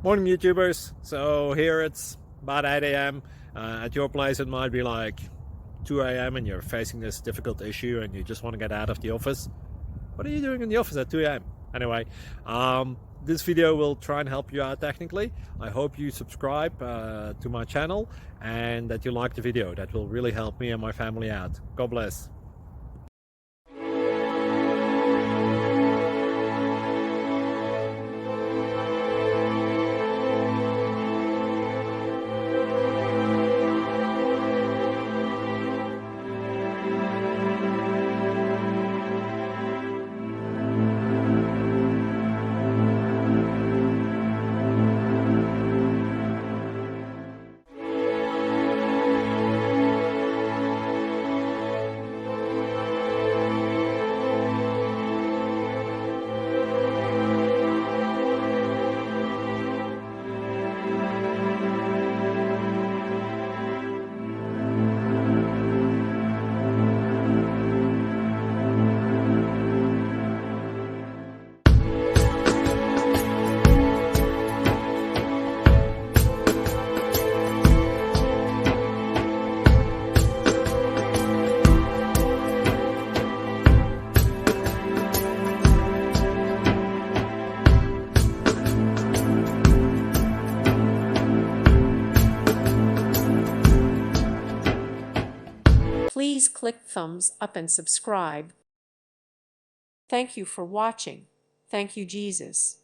Morning YouTubers. So here it's about 8 a.m. At your place it might be like 2 a.m. and you're facing this difficult issue and you just want to get out of the office. What are you doing in the office at 2 a.m.? Anyway, this video will try and help you out technically. I hope you subscribe to my channel and that you like the video. That will really help me and my family out. God bless. Please click thumbs up and subscribe. Thank you for watching. Thank you, Jesus.